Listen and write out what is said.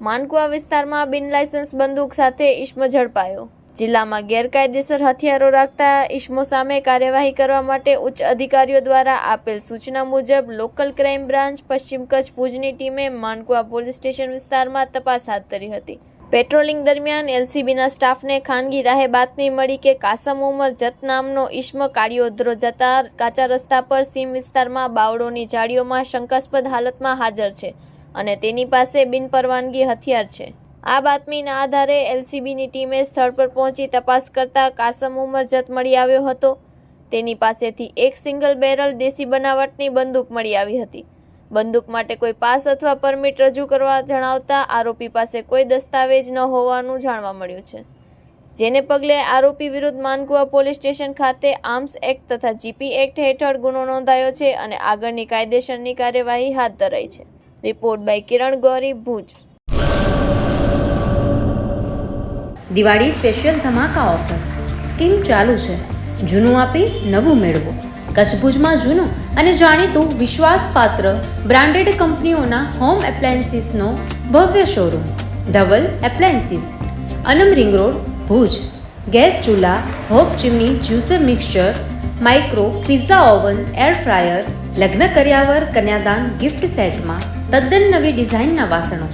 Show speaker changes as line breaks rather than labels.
માનકુવા વિસ્તારમાં બિન લાયસન્સ બંદૂક સાથે ઇસમ ઝડપાયો। જિલ્લામાં ગેરકાયદેસર હથિયારો રાખતા ઇસમો સામે કાર્યવાહી કરવા માટે ઉચ્ચ અધિકારીઓ દ્વારા આપેલ સૂચના મુજબ લોકલ ક્રાઇમ બ્રાન્ચ પશ્ચિમ કચ્છ ભુજની ટીમે માનકુવા પોલીસ સ્ટેશન વિસ્તારમાં તપાસ હાથ ધરી હતી। પેટ્રોલિંગ દરમિયાન એલસીબીના સ્ટાફને ખાનગી રાહે બાતમી મળી કે કાસમ ઉમર જત નામનો ઇસમ કાળિયોદ્રો જતા કાચા રસ્તા પર સીમ વિસ્તારમાં બાવળોની ઝાડીઓમાં શંકાસ્પદ હાલતમાં હાજર છે અને તેની પાસે બિનપરવાનગી હથિયાર છે। આ બાતમીના આધારે એલસીબીની ટીમે સ્થળ પર પહોંચી તપાસ કરતા કાસમ ઉમર જત મળી આવ્યો હતો। તેની પાસેથી એક સિંગલ બેરલ દેશી બનાવટની બંદૂક મળી આવી હતી। બંદૂક માટે કોઈ પાસ અથવા પરમિટ રજૂ કરવા જણાવતા આરોપી પાસે કોઈ દસ્તાવેજ ન હોવાનું જાણવા મળ્યું છે, જેને પગલે આરોપી વિરુદ્ધ માનકુવા પોલીસ સ્ટેશન ખાતે આર્મ્સ એક્ટ તથા જીપી એક્ટ હેઠળ ગુનો નોંધાયો છે અને આગળની કાયદેસરની કાર્યવાહી હાથ ધરાઈ છે। Report by Kiran Gori, Bhuj.
Diwali special ધમાકા ઓફર સ્કીમ ચાલુ છે। જૂનું આપી નવું મેળવો। કચ્છ ભુજમાં જૂનું અને જાણીતું વિશ્વાસપાત્ર બ્રાન્ડેડ કંપનીઓના હોમ એપ્લાયન્સીસનો ભવ્ય શોરૂમ ધવલ એપ્લાયન્સીસ, અનમ રિંગ રોડ, ભુજ। ગેસ ચૂલા, hope chimney, juicer mixture, micro pizza oven, air fryer, લગ્ન કર્યાવર કન્યાદાન ગિફ્ટ સેટમાં તદ્દન નવી ડિઝાઇનના વાસણો,